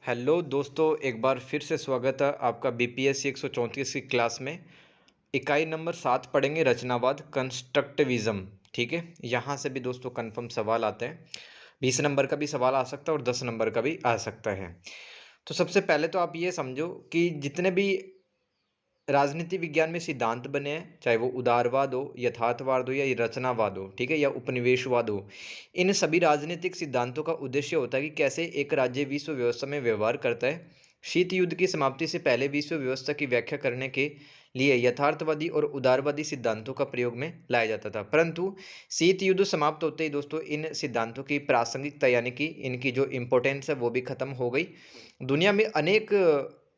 Hello दोस्तों, एक बार फिर से स्वागत है आपका बीपीएससी 134 की क्लास में। इकाई नंबर 7 पढ़ेंगे रचनावाद कंस्ट्रक्टिविज्म। ठीक है, यहाँ से भी दोस्तों कन्फर्म सवाल आते हैं। 20 नंबर का भी सवाल आ सकता है और 10 नंबर का भी आ सकता है। तो सबसे पहले तो आप ये समझो कि जितने भी राजनीति विज्ञान में सिद्धांत बने हैं, चाहे वो उदारवाद हो, यथार्थवाद हो या रचनावाद हो, ठीक है, या उपनिवेशवाद हो, इन सभी राजनीतिक सिद्धांतों का उद्देश्य होता है कि कैसे एक राज्य विश्व व्यवस्था में व्यवहार करता है। शीत युद्ध की समाप्ति से पहले विश्व व्यवस्था की व्याख्या करने के लिए यथार्थवादी और उदारवादी सिद्धांतों का प्रयोग में लाया जाता था, परंतु शीत युद्ध समाप्त होते ही दोस्तों इन सिद्धांतों की प्रासंगिकता यानी कि इनकी जो इम्पोर्टेंस है वो भी खत्म हो गई। दुनिया में अनेक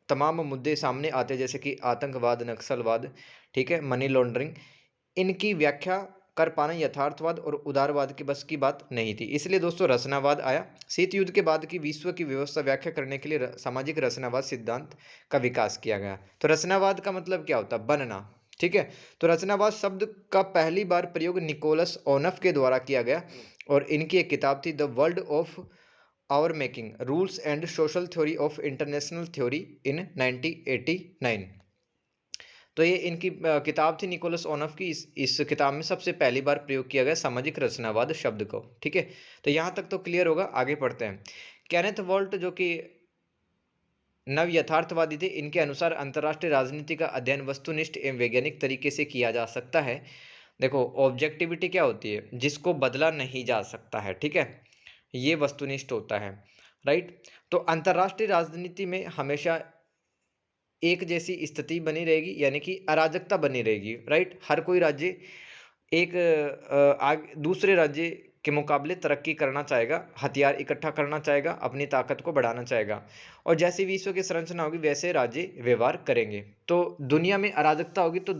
तमाम मुद्दे सामने आते हैं, जैसे कि आतंकवाद, नक्सलवाद, ठीक है, मनी लॉन्ड्रिंग। इनकी व्याख्या कर पाना यथार्थवाद और उदारवाद के बस की बात नहीं थी, इसलिए दोस्तों रचनावाद आया। शीत युद्ध के बाद की विश्व की व्यवस्था व्याख्या करने के लिए सामाजिक रचनावाद सिद्धांत का विकास किया गया। तो रचनावाद का मतलब क्या होता है? बनना। ठीक है, तो रचनावाद शब्द का पहली बार प्रयोग निकोलस ओनफ के द्वारा किया गया और इनकी एक किताब थी the world of our making rules and social theory of international theory in 1989। तो ये इनकी किताब थी निकोलस ओनफ की। इस किताब में सबसे पहली बार प्रयोग किया गया सामाजिक रचनावाद शब्द को। ठीक है, तो यहाँ तक तो क्लियर होगा, आगे पढ़ते हैं। कैनेथ वॉल्ट जो कि नव यथार्थवादी थे, इनके अनुसार अंतर्राष्ट्रीय राजनीति का अध्ययन वस्तुनिष्ठ एवं वैज्ञानिक तरीके से किया जा सकता है। देखो, ऑब्जेक्टिविटी क्या होती है? जिसको बदला नहीं जा सकता है, ठीक है, ये वस्तुनिष्ठ होता है। राइट, तो अंतर्राष्ट्रीय राजनीति में हमेशा एक जैसी स्थिति बनी रहेगी, यानी कि अराजकता बनी रहेगी। राइट, हर कोई राज्य एक दूसरे राज्य के मुकाबले तरक्की करना चाहेगा, हथियार इकट्ठा करना चाहेगा, अपनी ताकत को बढ़ाना चाहेगा, और जैसे विश्व की संरचना होगी वैसे राज्य व्यवहार करेंगे। तो दुनिया में अराजकता होगी तो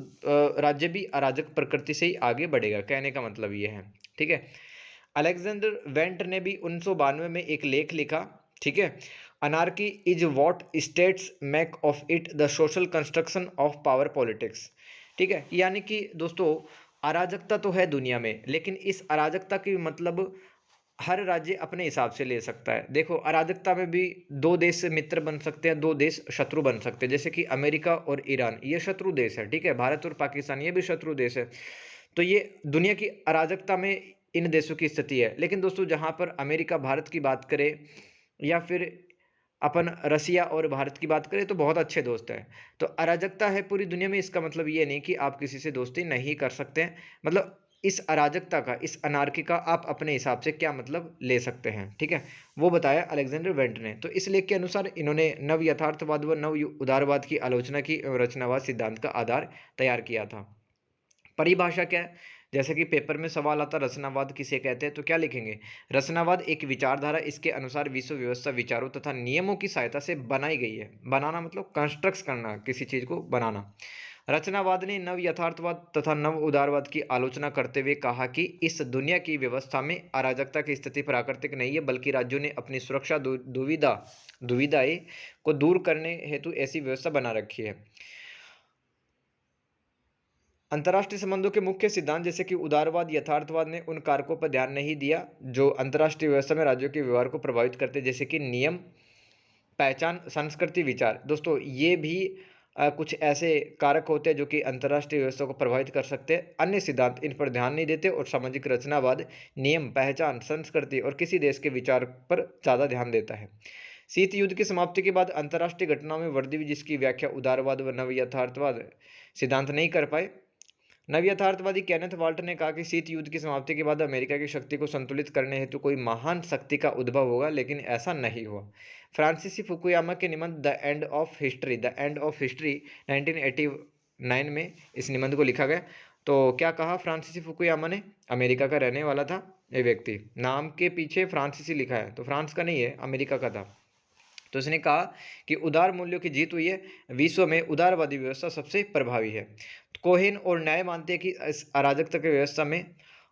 राज्य भी अराजक प्रकृति से ही आगे बढ़ेगा, कहने का मतलब ये है। ठीक है, अलेक्जेंडर वेंट ने भी 1992 में एक लेख लिखा, ठीक है, anarchy is what states make of it the social construction of power politics. ठीक है, यानी कि दोस्तों अराजकता तो है दुनिया में, लेकिन इस अराजकता की मतलब हर राज्य अपने हिसाब से ले सकता है। देखो, अराजकता में भी दो देश से मित्र बन सकते हैं, दो देश शत्रु बन सकते हैं, जैसे कि अमेरिका और ईरान, ये शत्रु देश है। ठीक है, भारत और पाकिस्तान ये भी शत्रु देश है। तो ये दुनिया की अराजकता में इन देशों की स्थिति है। लेकिन दोस्तों जहाँ पर अमेरिका भारत की बात करें या फिर अपन रसिया और भारत की बात करें तो बहुत अच्छे दोस्त हैं। तो अराजकता है पूरी दुनिया में, इसका मतलब ये नहीं कि आप किसी से दोस्ती नहीं कर सकते हैं। मतलब इस अराजकता का, इस अनार्की का आप अपने हिसाब से क्या मतलब ले सकते हैं, ठीक है, वो बताया अलेक्जेंडर वेंट ने। तो इस लेख के अनुसार इन्होंने नव यथार्थवाद व नव उदारवाद की आलोचना की और रचनावाद सिद्धांत का आधार तैयार किया था। परिभाषा क्या है? जैसे कि पेपर में सवाल आता, रचनावाद किसे कहते हैं, तो क्या लिखेंगे? रचनावाद एक विचारधारा, इसके अनुसार विश्व व्यवस्था विचारों तथा नियमों की सहायता से बनाई गई है। बनाना मतलब कंस्ट्रक्ट करना, किसी चीज को बनाना। रचनावाद ने नव यथार्थवाद तथा नव उदारवाद की आलोचना करते हुए कहा कि इस दुनिया की व्यवस्था में अराजकता की स्थिति प्राकृतिक नहीं है, बल्कि राज्यों ने अपनी सुरक्षा दुविधाएं को दूर करने हेतु ऐसी व्यवस्था बना रखी है। अंतर्राष्ट्रीय संबंधों के मुख्य सिद्धांत जैसे कि उदारवाद, यथार्थवाद ने उन कारकों पर ध्यान नहीं दिया जो अंतर्राष्ट्रीय व्यवस्था में राज्यों के व्यवहार को प्रभावित करते, जैसे कि नियम, पहचान, संस्कृति, विचार। दोस्तों ये भी कुछ ऐसे कारक होते हैं जो कि अंतर्राष्ट्रीय व्यवस्था को प्रभावित कर सकते हैं। अन्य सिद्धांत इन पर ध्यान नहीं देते और सामाजिक रचनावाद नियम, पहचान, संस्कृति और किसी देश के विचार पर ज़्यादा ध्यान देता है। शीत युद्ध की समाप्ति के बाद अंतर्राष्ट्रीय घटनाओं में वृद्धि हुई, जिसकी व्याख्या उदारवाद व नव यथार्थवाद सिद्धांत नहीं कर पाए। नव यथार्थवादी केनेथ वाल्ट ने कहा कि शीत युद्ध की समाप्ति के बाद अमेरिका की शक्ति को संतुलित करने हेतु कोई महान शक्ति का उद्भव होगा, लेकिन ऐसा नहीं हुआ। फ्रांसीसी फुकुयामा के निबंध द एंड ऑफ हिस्ट्री 1989 में इस निबंध को लिखा गया। तो क्या कहा फ्रांसीसी फुकुयामा ने? अमेरिका का रहने वाला था ये व्यक्ति, नाम के पीछे फ्रांसीसी लिखा है तो फ्रांस का नहीं है, अमेरिका का था। तो इसने कहा कि उदार मूल्यों की जीत हुई है, विश्व में उदारवादी व्यवस्था सबसे प्रभावी है। कोहेन और न्याय मानते हैं कि इस अराजकता की व्यवस्था में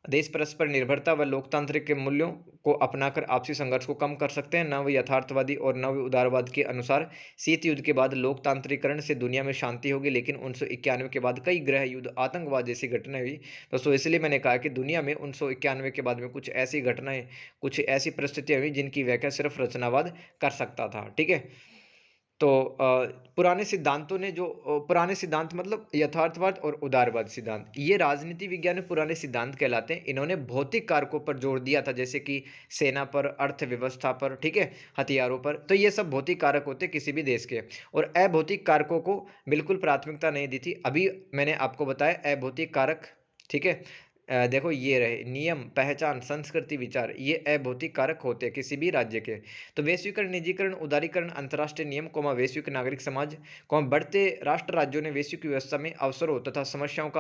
देश परस्पर निर्भरता व लोकतांत्रिक के मूल्यों को अपनाकर आपसी संघर्ष को कम कर सकते हैं। नव यथार्थवादी और नव उदारवाद के अनुसार शीत युद्ध के बाद लोकतांत्रिकरण से दुनिया में शांति होगी, लेकिन 1991 के बाद कई गृह युद्ध, आतंकवाद जैसी घटनाएं हुई। दोस्तों इसलिए मैंने कहा कि दुनिया में 1991 के बाद में कुछ ऐसी घटनाएं, कुछ ऐसी परिस्थितियां हुई जिनकी व्याख्या सिर्फ रचनावाद कर सकता था। ठीक है। तो पुराने सिद्धांतों ने जो पुराने सिद्धांत मतलब यथार्थवाद और उदारवाद सिद्धांत, ये राजनीति विज्ञान में पुराने सिद्धांत कहलाते हैं। इन्होंने भौतिक कारकों पर जोर दिया था, जैसे कि सेना पर, अर्थव्यवस्था पर, ठीक है, हथियारों पर। तो ये सब भौतिक कारक होते किसी भी देश के, और अभौतिक कारकों को बिल्कुल प्राथमिकता नहीं दी थी। अभी मैंने आपको बताया अभौतिक कारक, ठीक है। देखो ये रहे नियम, पहचान, संस्कृति, विचार, ये अभौतिक कारक होते हैं किसी भी राज्य के। तो वैश्वीकरण, निजीकरण, उदारीकरण, अंतर्राष्ट्रीय नियम, वैश्विक नागरिक समाज, बढ़ते राष्ट्र राज्यों ने वैश्विक व्यवस्था में अवसरों तथा समस्याओं का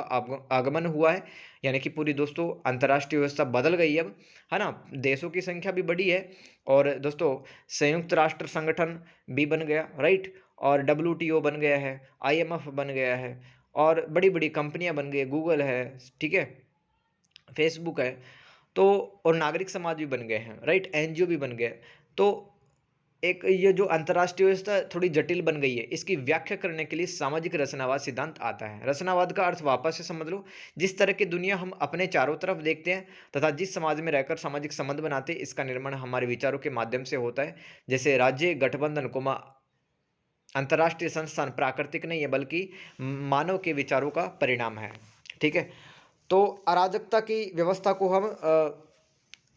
आगमन हुआ है। यानी कि पूरी दोस्तों अंतर्राष्ट्रीय व्यवस्था बदल गई अब, है ना। देशों की संख्या भी बढ़ी है, और दोस्तों संयुक्त राष्ट्र संगठन भी बन गया, राइट। और WTO बन गया है, IMF बन गया है, और बड़ी बड़ी कंपनियां बन गई, गूगल है, ठीक है, फेसबुक है। तो और नागरिक समाज भी बन गए हैं, राइट, NGO भी बन गए। तो एक ये जो अंतर्राष्ट्रीय व्यवस्था थोड़ी जटिल बन गई है, इसकी व्याख्या करने के लिए सामाजिक रचनावाद सिद्धांत आता है। रचनावाद का अर्थ वापस से समझ लो, जिस तरह की दुनिया हम अपने चारों तरफ देखते हैं तथा जिस समाज में रहकर सामाजिक संबंध बनाते हैं, इसका निर्माण हमारे विचारों के माध्यम से होता है। जैसे राज्य, गठबंधन, अंतर्राष्ट्रीय संस्थान प्राकृतिक नहीं है, बल्कि मानव के विचारों का परिणाम है। ठीक है। तो अराजकता की व्यवस्था को हम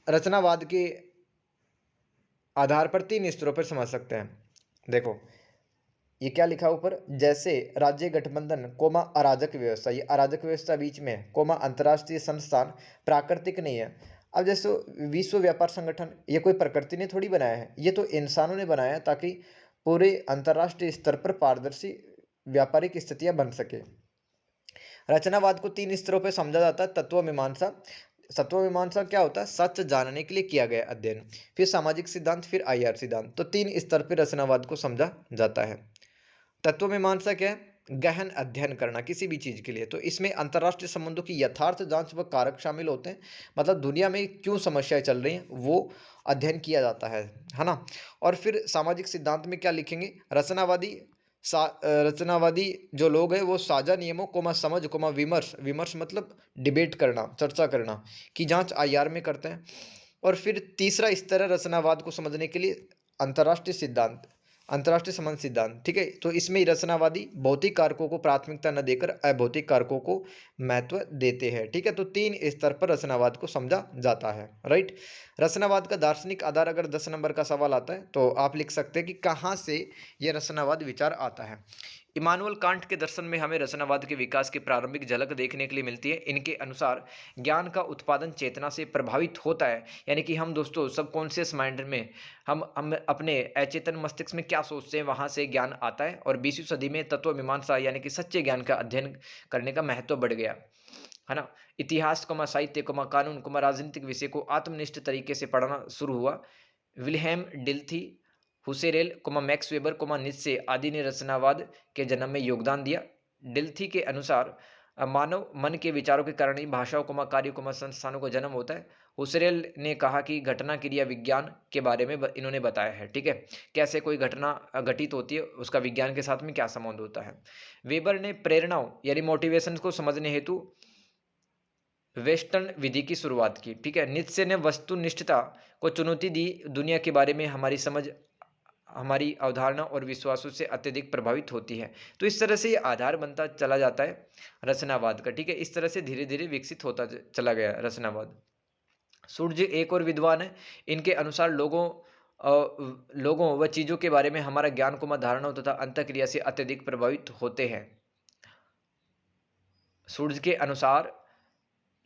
रचनावाद के आधार पर 3 स्तरों पर समझ सकते हैं। देखो ये क्या लिखा ऊपर, जैसे राज्य, गठबंधन, अराजक व्यवस्था, ये अराजक व्यवस्था बीच में है, अंतर्राष्ट्रीय संस्थान प्राकृतिक नहीं है। अब जैसे विश्व व्यापार संगठन, ये कोई प्रकृति ने थोड़ी बनाया है, ये तो इंसानों ने बनाया है ताकि पूरे अंतर्राष्ट्रीय स्तर पर पारदर्शी व्यापारिक स्थितियां बन सके। रचनावाद को 3 स्तरों पर समझा जाता है। तत्व मीमांसा, तत्व मीमांसा क्या होता है, सच जानने के लिए किया गया अध्ययन। फिर सामाजिक सिद्धांत, फिर IR सिद्धांत। तो 3 स्तर पर रचनावाद को समझा जाता है। तत्व मीमांसा क्या है, गहन अध्ययन करना किसी भी चीज के लिए। तो इसमें अंतर्राष्ट्रीय संबंधों की यथार्थ जांच व कारक शामिल होते हैं, मतलब दुनिया में क्यों समस्याएं चल रही हैं वो अध्ययन किया जाता है ना। और फिर सामाजिक सिद्धांत में क्या लिखेंगे, रचनावादी जो लोग हैं वो साझा नियमों समझ विमर्श, विमर्श मतलब डिबेट करना, चर्चा करना, की जांच IR में करते हैं। और फिर तीसरा स्तर है रचनावाद को समझने के लिए अंतर्राष्ट्रीय सिद्धांत, अंतर्राष्ट्रीय संबंध सिद्धांत। ठीक है। तो इसमें रचनावादी भौतिक कारकों को प्राथमिकता न देकर अभौतिक कारकों को महत्व देते हैं। ठीक है। तो 3 स्तर पर रचनावाद को समझा जाता है, राइट। रचनावाद का दार्शनिक आधार, अगर 10 नंबर का सवाल आता है तो आप लिख सकते हैं कि कहाँ से यह रचनावाद विचार आता है। इमानुअल कांट के दर्शन में हमें रचनावाद के विकास की प्रारंभिक झलक देखने के लिए मिलती है। इनके अनुसार ज्ञान का उत्पादन चेतना से प्रभावित होता है, यानी कि हम दोस्तों सबकॉन्शियस माइंड में हम अपने अचेतन मस्तिष्क में क्या सोचते हैं, वहां से ज्ञान आता है। और 20वीं सदी में तत्व मीमांसा यानी कि सच्चे ज्ञान का अध्ययन करने का महत्व बढ़ गया, है ना। इतिहास, साहित्य, कानून, राजनीतिक विषय को आत्मनिष्ठ तरीके से पढ़ना शुरू हुआ। विल्हेम डिल्थी, हुसेरेल, मैक्स वेबर, नित्शे आदि ने रचनावाद के जन्म में योगदान दिया। डिल्थी के अनुसार मानव मन के विचारों के कारण ही भाषाओं, कार्यों, संस्थानों को जन्म होता है। हुसेरेल ने कहा कि घटना क्रिया विज्ञान के बारे में इन्होंने बताया है। ठीक है, कैसे कोई घटना घटित होती है, उसका विज्ञान के साथ में क्या संबंध होता है। वेबर ने प्रेरणाओं यानी मोटिवेशन को समझने हेतु वेस्टर्न विधि की शुरुआत की। ठीक है। नित्शे ने वस्तुनिष्ठता को चुनौती दी, दुनिया के बारे में हमारी समझ हमारी अवधारणा और विश्वासों से अत्यधिक प्रभावित होती है। तो इस तरह से ये आधार बनता चला जाता है रचनावाद का। ठीक है। इस तरह से धीरे धीरे विकसित होता चला गया रचनावाद। सूर्य एक और विद्वान है। इनके अनुसार लोगों व चीजों के बारे में हमारा ज्ञान, धारणा तथा अंतःक्रिया से अत्यधिक प्रभावित होते हैं। सूर्य के अनुसार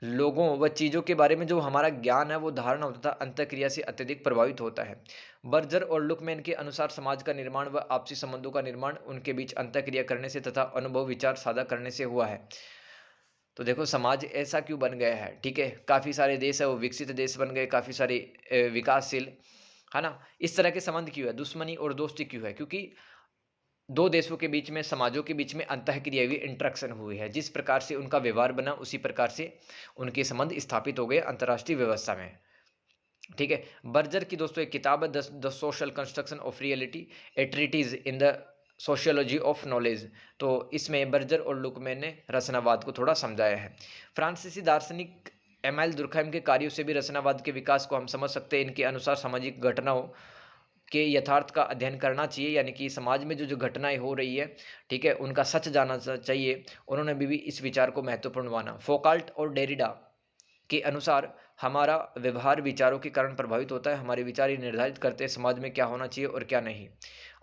लोगों व चीज़ों के बारे में जो हमारा ज्ञान है वो धारणा तथा अंतःक्रिया से अत्यधिक प्रभावित होता है। बर्जर और लुकमैन के अनुसार समाज का निर्माण व आपसी संबंधों का निर्माण उनके बीच अंतःक्रिया करने से तथा अनुभव विचार साझा करने से हुआ है। तो देखो समाज ऐसा क्यों बन गया है। ठीक है। काफ़ी सारे देश है वो विकसित देश बन गए, काफ़ी सारे विकासशील, है ना। इस तरह के संबंध क्यों है, दुश्मनी और दोस्ती क्यों है, क्योंकि दो देशों के बीच में, समाजों के बीच में अंतःक्रिया हुई, इंटरेक्शन हुई है। जिस प्रकार से उनका व्यवहार बना, उसी प्रकार से उनके संबंध स्थापित हो गए अंतर्राष्ट्रीय व्यवस्था में। ठीक है। बर्जर की दोस्तों एक किताब है, the social construction of reality, a treatise in the sociology of knowledge. तो इसमें बर्जर और लुकमैन ने रचनावाद को थोड़ा समझाया है। फ्रांसीसी दार्शनिक एमाइल दुर्खैम के कार्यों से भी रचनावाद के विकास को हम समझ सकते हैं। इनके अनुसार सामाजिक घटनाओं के यथार्थ का अध्ययन करना चाहिए, यानी कि समाज में जो जो घटनाएं हो रही है, ठीक है, उनका सच जानना चाहिए। उन्होंने भी इस विचार को महत्वपूर्ण माना। फोकाल्ट और डेरिडा के अनुसार हमारा व्यवहार विचारों के कारण प्रभावित होता है। हमारे विचार ये निर्धारित करते हैं समाज में क्या होना चाहिए और क्या नहीं।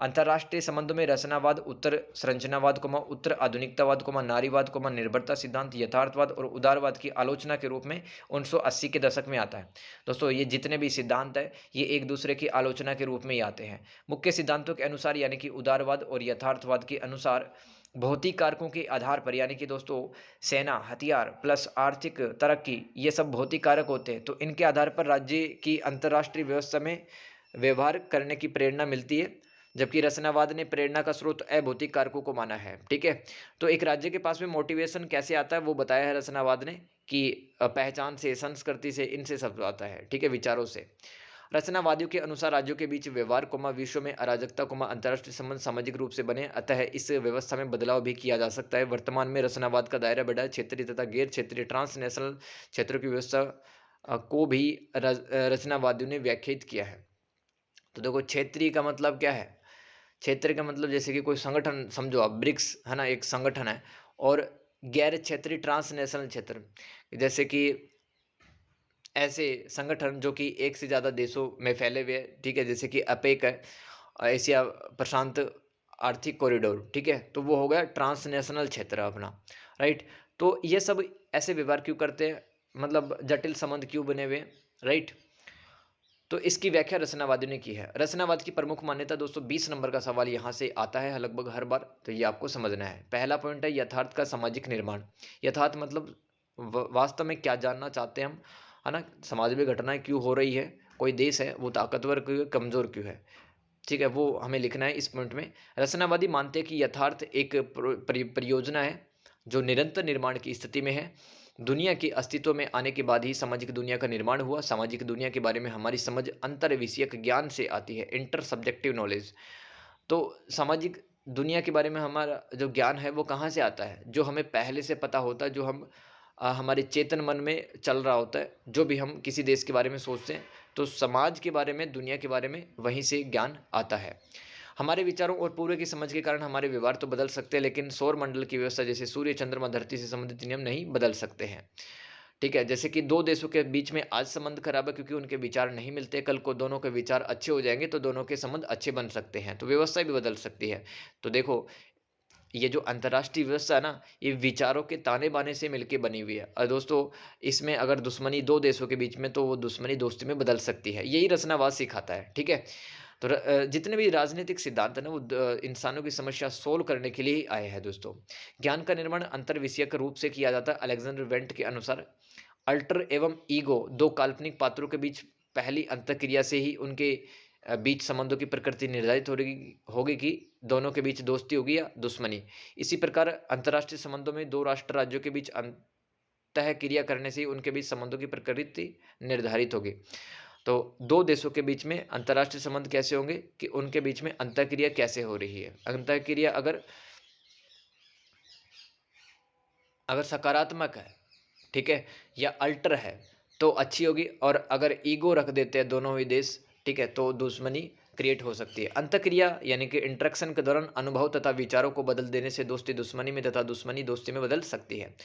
अंतर्राष्ट्रीय संबंधों में रचनावाद उत्तर संरचनावाद को उत्तर आधुनिकतावाद को नारीवाद को निर्भरता सिद्धांत, यथार्थवाद और उदारवाद की आलोचना के रूप में 1980 के दशक में आता है। दोस्तों ये जितने भी सिद्धांत है ये एक दूसरे की आलोचना के रूप में ही आते हैं। मुख्य सिद्धांतों के अनुसार यानी कि उदारवाद और यथार्थवाद के अनुसार भौतिक कारकों के आधार पर, यानी कि दोस्तों सेना, हथियार प्लस आर्थिक तरक्की, ये सब भौतिक कारक होते हैं। तो इनके आधार पर राज्य की अंतर्राष्ट्रीय व्यवस्था में व्यवहार करने की प्रेरणा मिलती है, जबकि रचनावाद ने प्रेरणा का स्रोत अभौतिक कारकों को माना है। ठीक है। तो एक राज्य के पास में मोटिवेशन कैसे आता है वो बताया है रचनावाद ने, कि पहचान से, संस्कृति से, इनसे सब आता है। ठीक है, विचारों से। रचनावादियों के अनुसार राज्यों के बीच व्यवहार, विश्व में अराजकता, अंतर्राष्ट्रीय संबंध सामाजिक रूप से बने, अतः इस व्यवस्था में बदलाव भी किया जा सकता है। वर्तमान में रचनावाद का दायरा बढ़ा है। क्षेत्रीय तथा गैर क्षेत्रीय ट्रांसनेशनल क्षेत्रों की व्यवस्था को भी रचनावादियों ने व्याख्यायित किया है। तो देखो क्षेत्रीय का मतलब क्या है? क्षेत्र का मतलब जैसे कि कोई संगठन समझो आप, ब्रिक्स है ना, एक संगठन है। और गैर क्षेत्रीय ट्रांसनेशनल क्षेत्र, जैसे कि ऐसे संगठन जो कि एक से ज़्यादा देशों में फैले हुए हैं। ठीक है, जैसे कि अपेक है, एशिया प्रशांत आर्थिक कॉरिडोर। ठीक है, तो वो हो गया ट्रांसनेशनल क्षेत्र अपना, राइट। तो ये सब ऐसे व्यवहार क्यों करते हैं, मतलब जटिल संबंध क्यों बने हुए, राइट। तो इसकी व्याख्या रचनावादियों ने की है। रचनावाद की प्रमुख मान्यता दोस्तों 20 नंबर का सवाल यहाँ से आता है लगभग हर बार, तो ये आपको समझना है। पहला पॉइंट है यथार्थ का सामाजिक निर्माण। यथार्थ मतलब वास्तव में क्या जानना चाहते हैं हम, है ना, समाज में घटनाएं क्यों हो रही है, कोई देश है वो ताकतवर क्यों है, कमजोर क्यों है। ठीक है, वो हमें लिखना है इस पॉइंट में। रचनावादी मानते हैं कि यथार्थ एक परियोजना है जो निरंतर निर्माण की स्थिति में है। दुनिया के अस्तित्व में आने के बाद ही सामाजिक दुनिया का निर्माण हुआ। सामाजिक दुनिया के बारे में हमारी समझ अंतर विषयक ज्ञान से आती है, इंटर सब्जेक्टिव नॉलेज। तो सामाजिक दुनिया के बारे में हमारा जो ज्ञान है वो कहाँ से आता है? जो हमें पहले से पता होता है, जो हम हमारे चेतन मन में चल रहा होता है। जो भी हम किसी देश के बारे में सोचते हैं तो समाज के बारे में, दुनिया के बारे में वहीं से ज्ञान आता है। हमारे विचारों और पूर्व की समझ के कारण हमारे व्यवहार तो बदल सकते हैं, लेकिन सौर मंडल की व्यवस्था जैसे सूर्य, चंद्रमा, धरती से संबंधित नियम नहीं बदल सकते हैं। ठीक है, जैसे कि दो देशों के बीच में आज संबंध खराब है क्योंकि उनके विचार नहीं मिलते। कल को दोनों के विचार अच्छे हो जाएंगे तो दोनों के संबंध अच्छे बन सकते हैं, तो व्यवस्था भी बदल सकती है। तो देखो ये जो अंतर्राष्ट्रीय व्यवस्था है ना, ये विचारों के ताने बाने से मिलकर बनी हुई है। और दोस्तों इसमें अगर दुश्मनी दो देशों के बीच में, तो वो दुश्मनी दोस्ती में बदल सकती है। यही रचनावाद सिखाता है। ठीक है, तो जितने भी राजनीतिक सिद्धांत है ना, वो इंसानों की समस्या सोल्व करने के लिए ही आए हैं दोस्तों। ज्ञान का निर्माण अंतर विषयक रूप से किया जाता है। अलेक्जेंडर वेंट के अनुसार अल्टर एवं ईगो दो काल्पनिक पात्रों के बीच पहली अंतःक्रिया से ही उनके बीच संबंधों की प्रकृति निर्धारित होगी कि दोनों के बीच दोस्ती होगी या दुश्मनी। इसी प्रकार अंतर्राष्ट्रीय संबंधों में दो राष्ट्र राज्यों के बीच अंतःक्रिया करने से ही उनके बीच संबंधों की प्रकृति निर्धारित होगी। तो दो देशों के बीच में अंतर्राष्ट्रीय संबंध कैसे होंगे कि उनके बीच में अंतःक्रिया कैसे हो रही है। अंतःक्रिया अगर सकारात्मक है, ठीक है, या अल्टर है तो अच्छी होगी, और अगर ईगो रख देते हैं दोनों ही देश, ठीक है, तो दुश्मनी क्रिएट हो सकती है। अंतःक्रिया यानी कि इंटरेक्शन के दौरान अनुभव तथा विचारों को बदल देने से दोस्ती दुश्मनी में तथा दुश्मनी दोस्ती में बदल सकती है।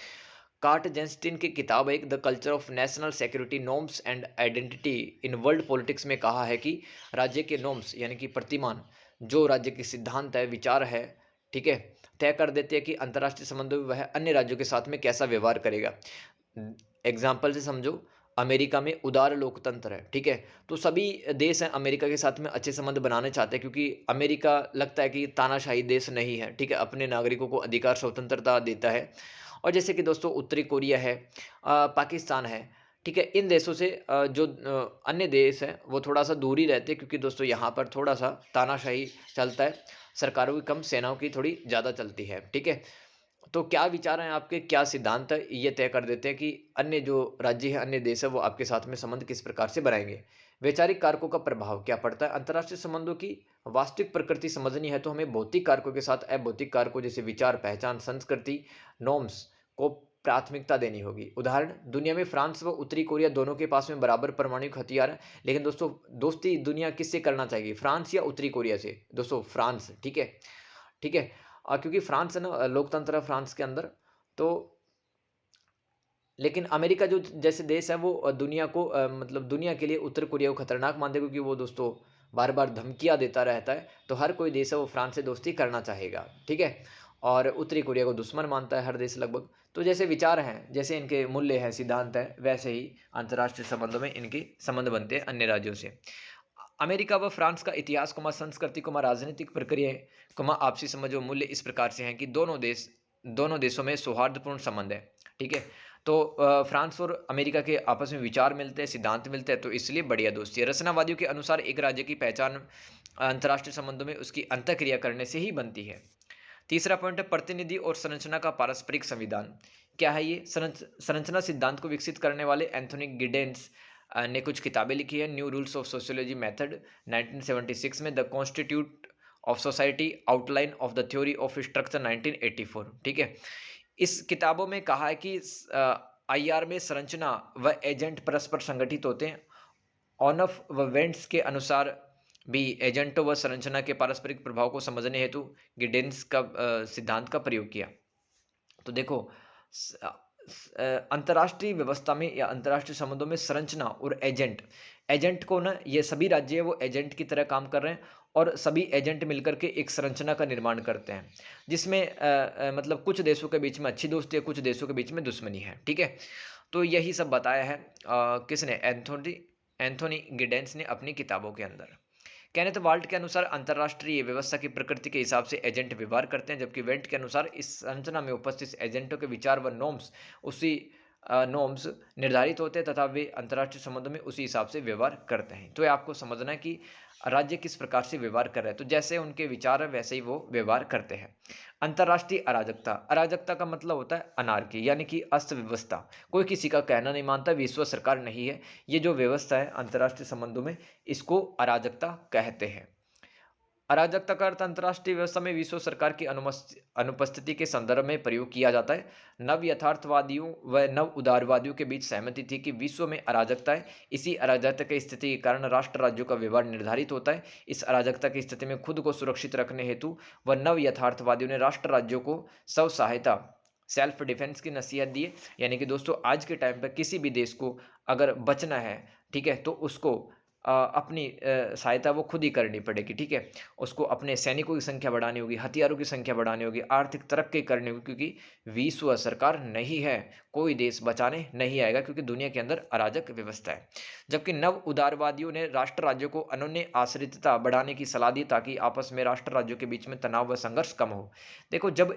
कार्ट जेंस्टीन की किताब एक the culture of national security norms and identity in world politics में कहा है कि राज्य के नॉर्म्स यानी कि प्रतिमान, जो राज्य के सिद्धांत है, विचार है, ठीक है, तय कर देते हैं कि अंतर्राष्ट्रीय संबंधों में वह अन्य राज्यों के साथ में कैसा व्यवहार करेगा। एग्जाम्पल से समझो, अमेरिका में उदार लोकतंत्र है। ठीक है, तो सभी देश हैं अमेरिका के साथ में अच्छे संबंध बनाने चाहते हैं, क्योंकि अमेरिका लगता है कि तानाशाही देश नहीं है। ठीक है, अपने नागरिकों को अधिकार स्वतंत्रता देता है। और जैसे कि दोस्तों उत्तरी कोरिया है, पाकिस्तान है, ठीक है, इन देशों से जो अन्य देश हैं वो थोड़ा-सा दूर ही रहते हैं, क्योंकि दोस्तों यहाँ पर थोड़ा-सा तानाशाही चलता है, सरकारों की कम, सेनाओं की थोड़ी ज़्यादा चलती है, ठीक है? तो क्या विचार हैं आपके, क्या सिद्धांत है, ये तय कर देते हैं कि अन्य जो राज्य है, अन्य देश है, वो आपके साथ में संबंध किस प्रकार से बनाएँगे? वैचारिक कारकों का प्रभाव क्या पड़ता है? अंतर्राष्ट्रीय संबंधों की वास्तविक प्रकृति समझनी है तो हमें भौतिक कारकों के साथ अभौतिक कारकों जैसे विचार, पहचान, संस्कृति, नॉर्म्स को प्राथमिकता देनी होगी। उदाहरण, दुनिया में फ्रांस व उत्तरी कोरिया दोनों के पास में बराबर परमाणु हथियार है, लेकिन दोस्तों दोस्ती दुनिया किससे करना चाहेगी? फ्रांस या उत्तरी कोरिया से? दोस्तों फ्रांस, ठीक है? ठीक है? क्योंकि फ्रांस है ना, लोकतंत्र है फ्रांस के अंदर, तो लेकिन अमेरिका जो जैसे देश है वो दुनिया को मतलब दुनिया के लिए उत्तर कोरिया को खतरनाक मानते हैं, क्योंकि वो दोस्तों बार-बार धमकियाँ देता रहता है, तो हर कोई देश है वो फ्रांस से दोस्ती करना चाहेगा, ठीक है? और उत्तरी कोरिया को दुश्मन मानता है हर देश लगभग। तो जैसे विचार हैं, जैसे इनके मूल्य हैं, सिद्धांत हैं, वैसे ही अंतर्राष्ट्रीय संबंधों में इनके संबंध बनते हैं अन्य राज्यों से। अमेरिका व फ्रांस का इतिहास, संस्कृति, राजनीतिक प्रक्रियाएँ, आपसी समझ व मूल्य इस प्रकार से हैं कि दोनों देशों में सौहार्दपूर्ण संबंध है, ठीक है? तो फ्रांस और अमेरिका के आपस में विचार मिलते हैं, सिद्धांत मिलते हैं, तो इसलिए बढ़िया दोस्ती है। रचनावादियों के अनुसार एक राज्य की पहचान अंतर्राष्ट्रीय संबंधों में उसकी अंतःक्रिया करने से ही बनती है। तीसरा पॉइंट है प्रतिनिधि और संरचना का पारस्परिक संविधान। क्या है ये? संरचना सिद्धांत को विकसित करने वाले एंथोनी गिडेंस ने कुछ किताबें लिखी है। New rules of sociology method 1976 में, the constitute of society, outline of the theory of structure 1984, ठीक है? इस किताबों में कहा है कि आईआर में संरचना व एजेंट परस्पर संगठित होते हैं। ऑनफ व वेंट्स के अनुसार भी एजेंटों व संरचना के पारस्परिक प्रभाव को समझने हेतु गिडेंस का सिद्धांत का प्रयोग किया। तो देखो, अंतर्राष्ट्रीय व्यवस्था में या अंतर्राष्ट्रीय संबंधों में संरचना और एजेंट को ना, ये सभी राज्य है वो एजेंट की तरह काम कर रहे हैं, और सभी एजेंट मिलकर के एक संरचना का निर्माण करते हैं, जिसमें मतलब कुछ देशों के बीच में अच्छी दोस्ती है, कुछ देशों के बीच में दुश्मनी है, ठीक है? तो यही सब बताया है किसने? एंथोनी एंथोनी गिडेंस ने अपनी किताबों के अंदर। केनेथ वाल्ट के अनुसार अंतर्राष्ट्रीय व्यवस्था की प्रकृति के हिसाब से एजेंट व्यवहार करते हैं, जबकि वेंट के अनुसार इस संरचना में उपस्थित एजेंटों के विचार व नॉर्म्स उसी नॉर्म्स निर्धारित होते हैं तथा वे अंतर्राष्ट्रीय संबंधों में उसी हिसाब से व्यवहार करते हैं। तो ये आपको समझना है कि राज्य किस प्रकार से व्यवहार कर रहे हैं, तो जैसे उनके विचार है वैसे ही वो व्यवहार करते हैं। अंतर्राष्ट्रीय अराजकता, अराजकता का मतलब होता है अनार्की, यानी कि अस्त व्यवस्था। कोई किसी का कहना नहीं मानता, विश्व सरकार नहीं है, ये जो व्यवस्था है अंतर्राष्ट्रीय संबंधों में, इसको अराजकता कहते हैं। अराजकता का अर्थ अंतर्राष्ट्रीय व्यवस्था में विश्व सरकार की अनुपस्थिति के संदर्भ में प्रयोग किया जाता है। नव यथार्थवादियों व नव उदारवादियों के बीच सहमति थी कि विश्व में अराजकता है। इसी अराजकता की स्थिति के कारण राष्ट्र राज्यों का व्यवहार निर्धारित होता है। इस अराजकता की स्थिति में खुद को सुरक्षित रखने हेतु व नव यथार्थवादियों ने राष्ट्र राज्यों को स्व सहायता, सेल्फ डिफेंस की नसीहत दी है। यानी कि दोस्तों आज के टाइम पर किसी भी देश को अगर बचना है, ठीक है, तो उसको अपनी सहायता वो खुद ही करनी पड़ेगी, ठीक है? उसको अपने सैनिकों की संख्या बढ़ानी होगी, हथियारों की संख्या बढ़ानी होगी, आर्थिक तरक्की करनी होगी, क्योंकि विश्व सरकार नहीं है, कोई देश बचाने नहीं आएगा, क्योंकि दुनिया के अंदर अराजक व्यवस्था है। जबकि नव उदारवादियों ने राष्ट्र राज्यों को अनन्य आश्रितता बढ़ाने की सलाह दी, ताकि आपस में राष्ट्र राज्यों के बीच में तनाव व संघर्ष कम हो। देखो, जब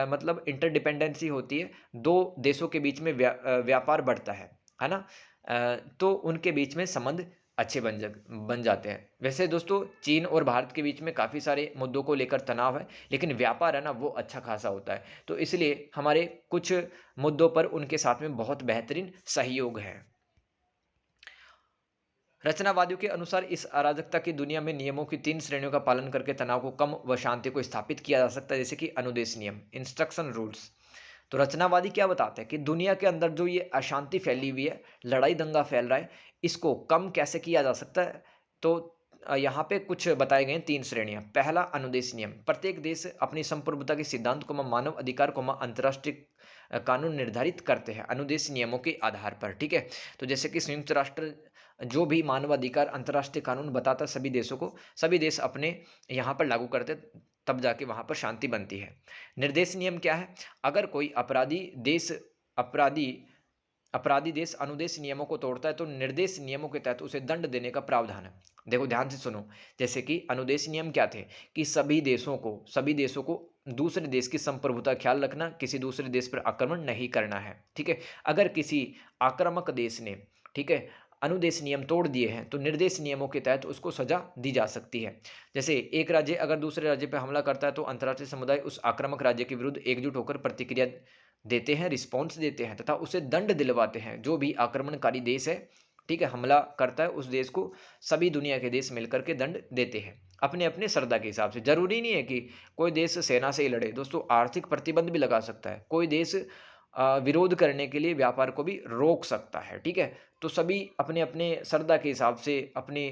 मतलब इंटरडिपेंडेंसी होती है, 2 देशों के बीच में व्यापार बढ़ता है ना? तो उनके बीच में संबंध अच्छे बन जाते हैं। वैसे दोस्तों चीन और भारत के बीच में काफ़ी सारे मुद्दों को लेकर तनाव है, लेकिन व्यापार है ना वो अच्छा खासा होता है। तो इसलिए हमारे कुछ मुद्दों पर उनके साथ में बहुत बेहतरीन सहयोग है। रचनावादियों के अनुसार इस अराजकता की दुनिया में नियमों की 3 श्रेणियों का पालन करके तनाव को कम व शांति को स्थापित किया जा सकता है, जैसे कि अनुदेश नियम, इंस्ट्रक्शन रूल्स। तो रचनावादी क्या बताते हैं कि दुनिया के अंदर जो ये अशांति फैली हुई है, लड़ाई दंगा फैल रहा है, इसको कम कैसे किया जा सकता है? तो यहाँ पे कुछ बताए गए हैं 3 श्रेणियाँ। पहला अनुदेश नियम, प्रत्येक देश अपनी संप्रभुता के सिद्धांत को मानव अधिकार को अंतर्राष्ट्रीय कानून निर्धारित करते हैं अनुदेश नियमों के आधार पर, ठीक है? तो जैसे कि संयुक्त राष्ट्र जो भी मानवाधिकार अंतर्राष्ट्रीय कानून बताता है सभी देशों को, सभी देश अपने यहाँ पर लागू करते, तब जाके वहाँ पर शांति बनती है। निर्देश नियम क्या है? अगर कोई अपराधी अपराधी देश अनुदेश नियमों को तोड़ता है तो निर्देश नियमों के तहत उसे दंड देने का प्रावधान है। देखो ध्यान से सुनो, जैसे कि अनुदेश नियम क्या थे कि सभी देशों को दूसरे देश की संप्रभुता का ख्याल रखना, किसी दूसरे देश पर आक्रमण नहीं करना है, ठीक है। अगर किसी आक्रामक देश ने, ठीक है, अनुदेश नियम तोड़ दिए हैं तो निर्देश नियमों के तहत उसको सजा दी जा सकती है। जैसे एक राज्य अगर दूसरे राज्य पर हमला करता है तो अंतर्राष्ट्रीय समुदाय उस आक्रामक राज्य के विरुद्ध एकजुट होकर प्रतिक्रिया देते हैं, रिस्पॉन्स देते हैं तथा उसे दंड दिलवाते हैं। जो भी आक्रमणकारी देश है, ठीक है, हमला करता है, उस देश को सभी दुनिया के देश मिलकर के दंड देते हैं अपने अपने श्रद्धा के हिसाब से। जरूरी नहीं है कि कोई देश सेना से ही लड़े दोस्तों, आर्थिक प्रतिबंध भी लगा सकता है। कोई देश विरोध करने के लिए व्यापार को भी रोक सकता है, ठीक है। तो सभी अपने अपने श्रद्धा के हिसाब से, अपनी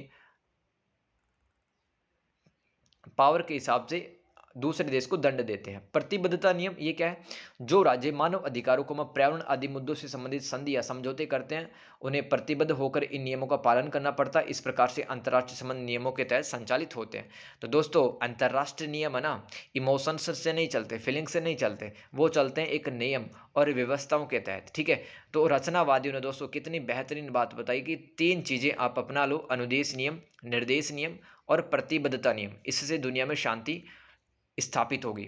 पावर के हिसाब से दूसरे देश को दंड देते हैं। प्रतिबद्धता नियम ये क्या है? जो राज्य मानव अधिकारों को पर्यावरण आदि मुद्दों से संबंधित संधि या समझौते करते हैं, उन्हें प्रतिबद्ध होकर इन नियमों का पालन करना पड़ता है। इस प्रकार से अंतर्राष्ट्रीय संबंध नियमों के तहत संचालित होते हैं। तो दोस्तों, अंतर्राष्ट्रीय नियम है ना, इमोशंस से नहीं चलते, फीलिंग से नहीं चलते, वो चलते हैं एक नियम और व्यवस्थाओं के तहत, ठीक है। तो रचनावादियों ने दोस्तों कितनी बेहतरीन बात बताई कि 3 चीजें आप अपना लो, अनुदेश नियम, निर्देश नियम और प्रतिबद्धता नियम। इससे दुनिया में शांति स्थापित होगी।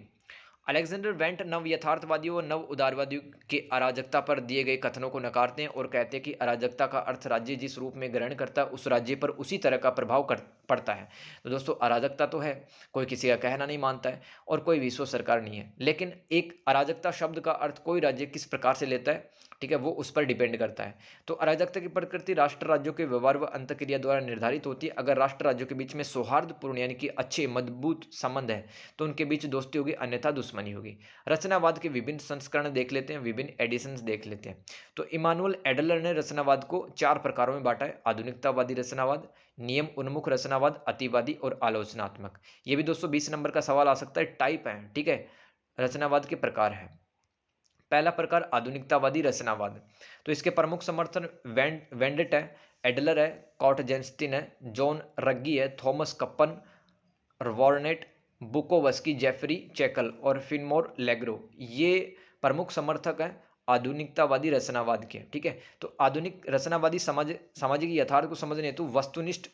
अलेक्जेंडर वेंट नव यथार्थवादियों व नव उदारवादियों के अराजकता पर दिए गए कथनों को नकारते हैं और कहते हैं कि अराजकता का अर्थ राज्य जिस रूप में ग्रहण करता है उस राज्य पर उसी तरह का प्रभाव पड़ता है। तो दोस्तों, अराजकता तो है, कोई किसी का कहना नहीं मानता है और कोई विश्व सरकार नहीं है, लेकिन एक अराजकता शब्द का अर्थ कोई राज्य किस प्रकार से लेता है, ठीक है, वो उस पर डिपेंड करता है। तो अराजकता की प्रकृति राष्ट्र राज्यों के व्यवहार व अंतक्रिया द्वारा निर्धारित होती है। अगर राष्ट्र राज्यों के बीच में सौहार्दपूर्ण यानी कि अच्छे मजबूत संबंध है तो उनके बीच दोस्ती होगी, अन्यथा दुश्मनी होगी। रचनावाद के विभिन्न संस्करण देख लेते हैं, विभिन्न एडिशंस देख लेते हैं। तो इमानुअल एडलर ने रचनावाद को 4 प्रकारों में बांटा है: आधुनिकतावादी रचनावाद, नियम उन्मुख रचनावाद, अतिवादी और आलोचनात्मक। ये भी दोस्तों 20 नंबर का सवाल आ सकता है, टाइप है, ठीक है, रचनावाद के प्रकार है। पहला प्रकार आधुनिकतावादी रचनावाद। तो इसके प्रमुख समर्थन वेंडेट है, एडलर है, कॉटजेंस्टीन है, जॉन रग्गी है, Thomas Kappen, Barnett, Bukovsky, Jeffrey Checkel और फिनमोर लेग्रो। ये प्रमुख समर्थक हैं आधुनिकतावादी रचनावाद के, ठीक है। तो आधुनिक रचनावादी सामाजिक यथार्थ को समझने हेतु वस्तुनिष्ठ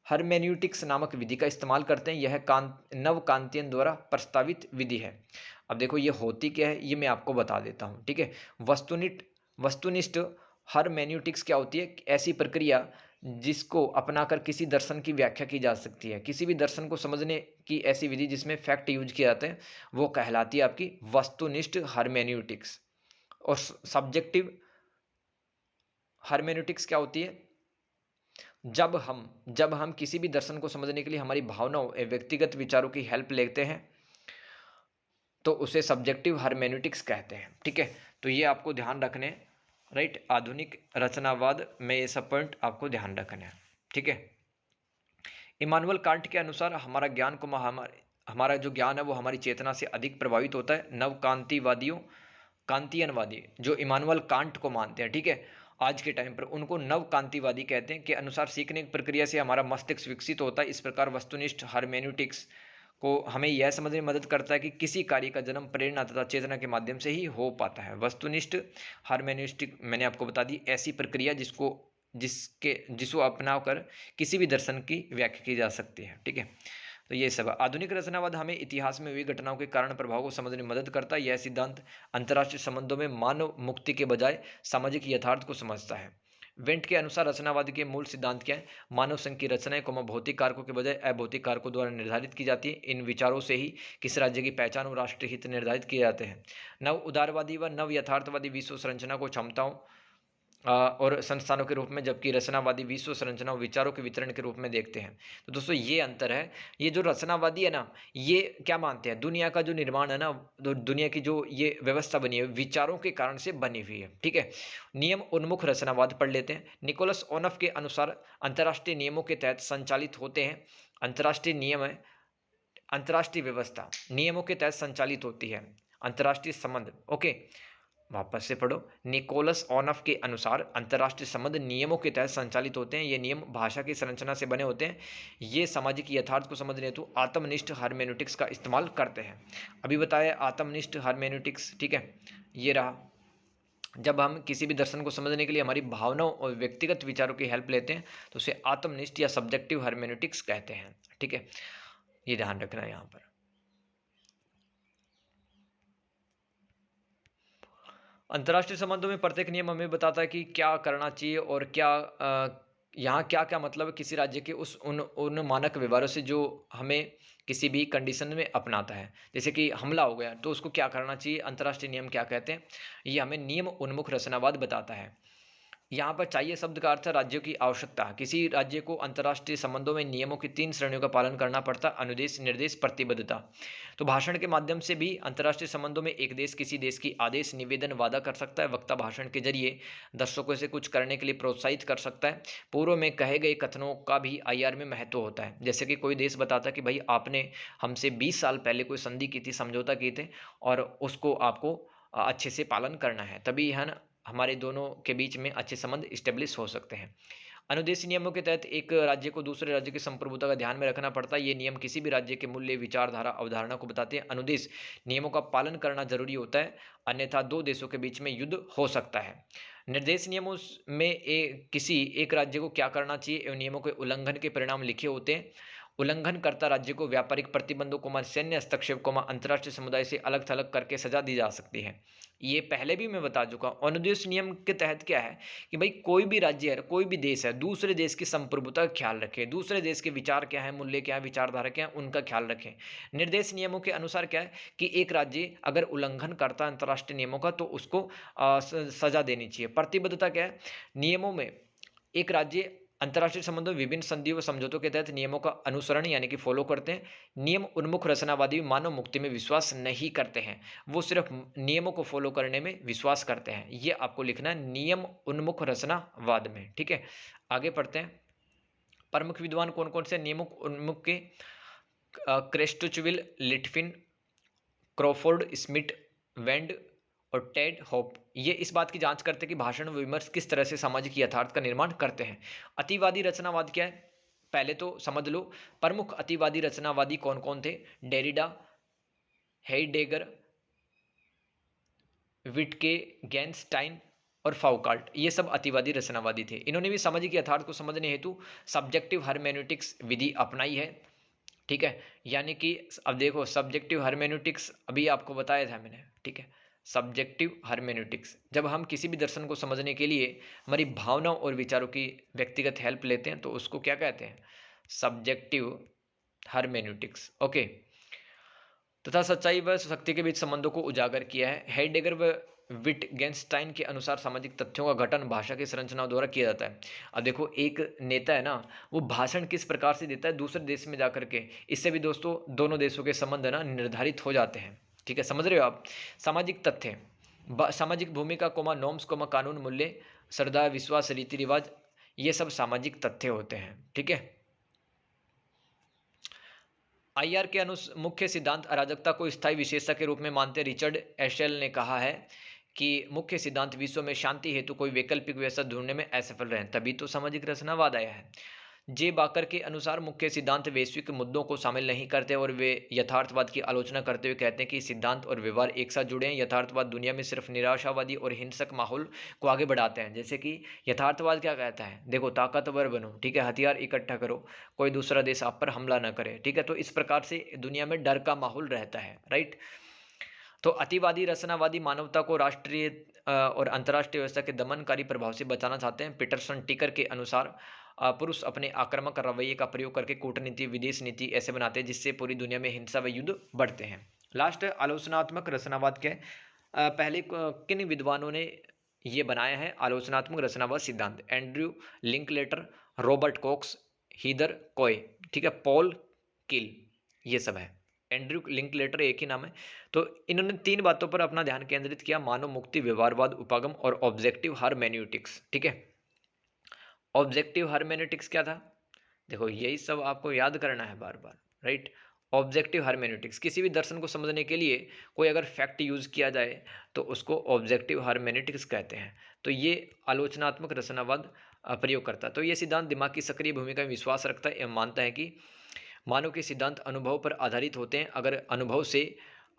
हर्मेन्यूटिक्स नामक विधि का इस्तेमाल करते हैं। यह नव कांतियन द्वारा प्रस्तावित विधि है। अब देखो ये होती क्या है, ये मैं आपको बता देता हूँ, ठीक है। वस्तुनिष्ठ हर्मेन्यूटिक्स क्या होती है? ऐसी प्रक्रिया जिसको अपनाकर किसी दर्शन की व्याख्या की जा सकती है। किसी भी दर्शन को समझने की ऐसी विधि जिसमें फैक्ट यूज किए जाते हैं, वो कहलाती है आपकी वस्तुनिष्ठ हर्मेन्यूटिक्स। और सब्जेक्टिव हर्मेन्यूटिक्स क्या होती है? जब हम किसी भी दर्शन को समझने के लिए हमारी भावनाओं व्यक्तिगत विचारों की हेल्प लेते हैं तो उसे सब्जेक्टिव हर्मेन्यूटिक्स कहते हैं, ठीक है। तो ये आपको ध्यान रखने, राइट, आधुनिक रचनावाद में ये सब पॉइंट आपको ध्यान रखने हैं, ठीक है। इमानुअल कांट के अनुसार हमारा जो ज्ञान है वो हमारी चेतना से अधिक प्रभावित होता है। कांतियनवादी जो इमानुअल कांट को मानते हैं, ठीक है, आज के टाइम पर उनको नव कांतिवादी कहते हैं, के अनुसार सीखने की प्रक्रिया से हमारा मस्तिष्क विकसित होता है। इस प्रकार वस्तुनिष्ठ हर्मेन्यूटिक्स को हमें यह समझने में मदद करता है कि किसी कार्य का जन्म प्रेरणा तथा चेतना के माध्यम से ही हो पाता है। वस्तुनिष्ठ हर्मेन्यूटिक मैंने आपको बता दी, ऐसी प्रक्रिया जिसको अपनाकर किसी भी दर्शन की व्याख्या की जा सकती है, ठीक है। तो ये सब आधुनिक रचनावाद हमें इतिहास में हुई घटनाओं के कारण प्रभाव को समझने में मदद करता है। यह सिद्धांत अंतर्राष्ट्रीय संबंधों में मानव मुक्ति के बजाय सामाजिक यथार्थ को समझता है। वेंट के अनुसार रचनावाद के मूल सिद्धांत क्या है? मानव संघ की रचनाएं भौतिक कारकों के बजाय अभौतिक कारकों द्वारा निर्धारित की जाती है। इन विचारों से ही किसी राज्य की पहचान और राष्ट्रीय हित निर्धारित किए जाते हैं। नव उदारवादी व नव यथार्थवादी विश्व संरचना को क्षमताओं और संस्थानों के रूप में, जबकि रचनावादी विश्व संरचना और विचारों के वितरण के रूप में देखते हैं। तो दोस्तों ये अंतर है। ये जो रचनावादी है ना, ये क्या मानते हैं? दुनिया का जो निर्माण है ना, दुनिया की जो ये व्यवस्था बनी है विचारों के कारण से बनी हुई है, ठीक है। नियम उन्मुख रचनावाद पढ़ लेते हैं। निकोलस ओनफ के अनुसार अंतर्राष्ट्रीय नियमों के तहत संचालित होते हैं। अंतर्राष्ट्रीय नियम है, अंतर्राष्ट्रीय व्यवस्था नियमों के तहत संचालित होती है। अंतर्राष्ट्रीय संबंध, ओके, वापस से पढ़ो। निकोलस ऑनफ के अनुसार अंतर्राष्ट्रीय संबंध नियमों के तहत संचालित होते हैं। ये नियम भाषा की संरचना से बने होते हैं। ये सामाजिक यथार्थ को समझने हेतु आत्मनिष्ठ हर्मेन्यूटिक्स का इस्तेमाल करते हैं। अभी बताया आत्मनिष्ठ हर्मेन्यूटिक्स, ठीक है, ये रहा। जब हम किसी भी दर्शन को समझने के लिए हमारी भावनाओं और व्यक्तिगत विचारों की हेल्प लेते हैं तो उसे आत्मनिष्ठ या सब्जेक्टिव हर्मेन्यूटिक्स कहते हैं, ठीक है। ये ध्यान रखना है यहाँ पर। अंतर्राष्ट्रीय संबंधों में प्रत्येक नियम हमें बताता है कि क्या करना चाहिए और यहाँ क्या-क्या मतलब है किसी राज्य के उस उन उन मानक व्यवहारों से जो हमें किसी भी कंडीशन में अपनाता है। जैसे कि हमला हो गया, तो उसको क्या करना चाहिए, अंतर्राष्ट्रीय नियम क्या कहते हैं? ये हमें नियम उन्मुख रचनावाद बताता है। यहाँ पर चाहिए शब्द का अर्थ है राज्यों की आवश्यकता। किसी राज्य को अंतर्राष्ट्रीय संबंधों में नियमों की 3 श्रेणियों का पालन करना पड़ता है: अनुदेश, निर्देश, प्रतिबद्धता। तो भाषण के माध्यम से भी अंतर्राष्ट्रीय संबंधों में एक देश किसी देश की आदेश, निवेदन, वादा कर सकता है। वक्ता भाषण के जरिए दर्शकों से कुछ करने के लिए प्रोत्साहित कर सकता है। पूर्व में कहे गए कथनों का भी आईआर में महत्व होता है। जैसे कि कोई देश बताता है कि भाई आपने हमसे 20 साल पहले कोई संधि की थी, समझौता किए थे और उसको आपको अच्छे से पालन करना है। तभी है ना हमारे दोनों के बीच में अच्छे संबंध स्टेब्लिश हो सकते हैं। अनुदेशीय नियमों के तहत एक राज्य को दूसरे राज्य की संप्रभुता का ध्यान में रखना पड़ता है। ये नियम किसी भी राज्य के मूल्य, विचारधारा, अवधारणा को बताते हैं। अनुदेश नियमों का पालन करना जरूरी होता है, अन्यथा दो देशों के बीच में युद्ध हो सकता है। निर्देश नियमों में किसी एक राज्य को क्या करना चाहिए एवं नियमों के उल्लंघन के परिणाम लिखे होते हैं। उल्लंघनकर्ता राज्य को व्यापारिक प्रतिबंधों को सैन्य हस्तक्षेप को अंतर्राष्ट्रीय समुदाय से अलग थलग करके सजा दी जा सकती है। ये पहले भी मैं बता चुका हूँ। अनुदेश नियम के तहत क्या है कि भाई कोई भी राज्य है, कोई भी देश है, दूसरे देश की संप्रभुता का ख्याल रखे, दूसरे देश के विचार क्या है, मूल्य क्या है, विचारधारा क्या है, उनका ख्याल रखें। निर्देश नियमों के अनुसार क्या है कि एक राज्य अगर उल्लंघन करता है अंतर्राष्ट्रीय नियमों का तो उसको सजा देनी चाहिए। प्रतिबद्धता क्या है, नियमों में एक राज्य अंतर्राष्ट्रीय संबंधों विभिन्न संधियों व समझौतों के तहत नियमों का अनुसरण यानी कि फॉलो करते हैं। नियम उन्मुख रचनावादी मानव मुक्ति में विश्वास नहीं करते हैं, वो सिर्फ नियमों को फॉलो करने में विश्वास करते हैं। ये आपको लिखना है नियम उन्मुख रचनावाद में। ठीक है, आगे पढ़ते हैं। प्रमुख विद्वान कौन कौन से नियमों उन्मुख के? क्रेस्टोचविल, लिटफिन, क्रॉफोर्ड, स्मिथ, वेंड और टेड होप ये इस बात की जांच करते हैं कि भाषण विमर्श किस तरह से सामाजिक यथार्थ का निर्माण करते हैं। अतिवादी रचनावाद क्या है, पहले तो समझ लो। प्रमुख अतिवादी रचनावादी कौन कौन थे? डेरिडा, हेइडेगर, विटके, गैंस्टाइन और फाउकाल्ट, ये सब अतिवादी रचनावादी थे। इन्होंने भी सामाजिक यथार्थ को समझने हेतु सब्जेक्टिव हर्मेन्यूटिक्स विधि अपनाई है। ठीक है, यानी कि अब देखो सब्जेक्टिव हर्मेन्यूटिक्स अभी आपको बताया था मैंने। ठीक है, सब्जेक्टिव हर्मेन्यूटिक्स, जब हम किसी भी दर्शन को समझने के लिए हमारी भावनाओं और विचारों की व्यक्तिगत हेल्प लेते हैं तो उसको क्या कहते हैं? Subjective hermeneutics. ओके, तथा सच्चाई व शक्ति के बीच संबंधों को उजागर किया है। हेडगेगर व विटगेंस्टाइन के अनुसार सामाजिक तथ्यों का गठन भाषा की संरचना द्वारा किया जाता है। अब देखो एक नेता है ना, वो भाषण किस प्रकार से देता है दूसरे देश में जाकर के, इससे भी दोस्तों दोनों देशों के संबंध है ना निर्धारित हो जाते हैं। ठीक है, समझ रहे हो आप? सामाजिक तथ्य, सामाजिक भूमिका कोमा नॉर्म्स कोमा कानून, मूल्य, श्रद्धा, विश्वास, रीति रिवाज, ये सब सामाजिक तथ्य होते हैं। ठीक है, आईआर के मुख्य सिद्धांत अराजकता को स्थायी विशेषता के रूप में मानते रिचर्ड एशेल ने कहा है कि मुख्य सिद्धांत विश्व में शांति हेतु कोई वैकल्पिक व्यवस्था ढूंढने में असफल रहे, तभी तो सामाजिक रचनावाद आया है। जे बाकर के अनुसार मुख्य सिद्धांत वैश्विक मुद्दों को शामिल नहीं करते और वे यथार्थवाद की आलोचना करते हुए कहते हैं कि सिद्धांत और व्यवहार एक साथ जुड़े हैं। यथार्थवाद दुनिया में सिर्फ निराशावादी और हिंसक माहौल को आगे बढ़ाते हैं। जैसे कि यथार्थवाद क्या कहता है, देखो ताकतवर बनो, ठीक है, हथियार इकट्ठा करो, कोई दूसरा देश आप पर हमला न करे। ठीक है, तो इस प्रकार से दुनिया में डर का माहौल रहता है। राइट, तो अतिवादी रचनावादी मानवता को राष्ट्रीय और अंतर्राष्ट्रीय व्यवस्था के दमनकारी प्रभाव से बचाना चाहते हैं। पीटरसन टिकर के अनुसार पुरुष अपने आक्रामक रवैये का प्रयोग करके कूटनीति, विदेश नीति ऐसे बनाते हैं जिससे पूरी दुनिया में हिंसा व युद्ध बढ़ते हैं। लास्ट आलोचनात्मक रचनावाद क्या है? पहले किन विद्वानों ने ये बनाया है आलोचनात्मक रचनावाद सिद्धांत? Andrew Linklater, Robert Cox, Heather Coy, ठीक है, पॉल किल, ये सब है। एंड्रयू लिंकलेटर एक ही नाम है। तो इन्होंने 3 बातों पर अपना ध्यान केंद्रित किया: मानव मुक्ति, व्यवहारवाद, उपागम और ऑब्जेक्टिव हर्मेन्यूटिक्स। ठीक है, ऑब्जेक्टिव हर्मेन्यूटिक्स क्या था? देखो यही सब आपको याद करना है बार बार। राइट, ऑब्जेक्टिव हर्मेन्यूटिक्स, किसी भी दर्शन को समझने के लिए कोई अगर फैक्ट यूज किया जाए तो उसको ऑब्जेक्टिव हर्मेन्यूटिक्स कहते हैं। तो ये आलोचनात्मक रचनावाद प्रयोग करता है। तो ये सिद्धांत दिमाग की सक्रिय भूमिका में विश्वास रखता है एवं मानता है कि मानव के सिद्धांत अनुभव पर आधारित होते हैं। अगर अनुभव से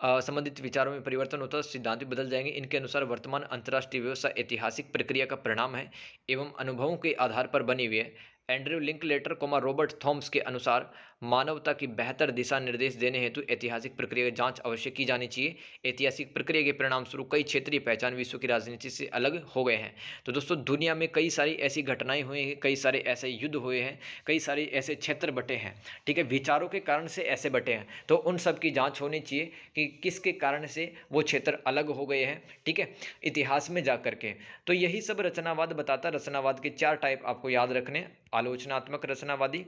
संबंधित विचारों में परिवर्तन होता है तो सिद्धांत भी बदल जाएंगे। इनके अनुसार वर्तमान अंतर्राष्ट्रीय व्यवस्था ऐतिहासिक प्रक्रिया का परिणाम है एवं अनुभवों के आधार पर बनी हुई है। एंड्रयू लिंकलेटर, रॉबर्ट थॉम्स के अनुसार मानवता की बेहतर दिशा निर्देश देने हेतु ऐतिहासिक प्रक्रिया की जांच अवश्य की जानी चाहिए। ऐतिहासिक प्रक्रिया के परिणाम स्वरूप कई क्षेत्रीय पहचान विश्व की राजनीति से अलग हो गए हैं। तो दोस्तों दुनिया में कई सारी ऐसी घटनाएं हुई हैं, कई सारे ऐसे युद्ध हुए हैं, कई सारे ऐसे क्षेत्र बटे हैं, ठीक है, विचारों के कारण से ऐसे बटे हैं। तो उन सब की जांच होनी चाहिए कि किसके कारण से वो क्षेत्र अलग हो गए हैं, ठीक है, इतिहास में जा करके। तो यही सब रचनावाद बताता है। रचनावाद के 4 टाइप आपको याद रखने, आलोचनात्मक रचनावादी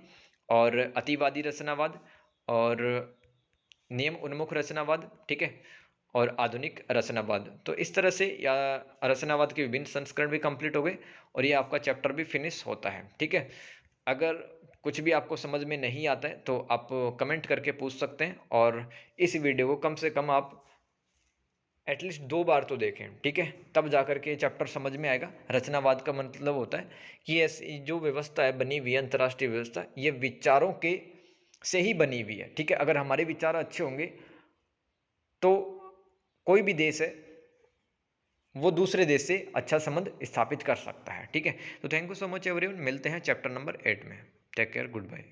और अतिवादी रचनावाद और नियम उन्मुख रचनावाद, ठीक है, और आधुनिक रचनावाद। तो इस तरह से या रचनावाद के विभिन्न संस्करण भी कंप्लीट हो गए और ये आपका चैप्टर भी फिनिश होता है, ठीक है। अगर कुछ भी आपको समझ में नहीं आता है तो आप कमेंट करके पूछ सकते हैं, और इस वीडियो को कम से कम आप एटलीस्ट 2 बार तो देखें, ठीक है, तब जाकर के चैप्टर समझ में आएगा। रचनावाद का मतलब होता है कि ऐसी जो व्यवस्था है बनी हुई है, अंतर्राष्ट्रीय व्यवस्था, ये विचारों के से ही बनी हुई है, ठीक है। अगर हमारे विचार अच्छे होंगे तो कोई भी देश है वो दूसरे देश से अच्छा संबंध स्थापित कर सकता है, ठीक है। तो thank you so much everyone, मिलते हैं चैप्टर नंबर 8 में। Take care, good bye.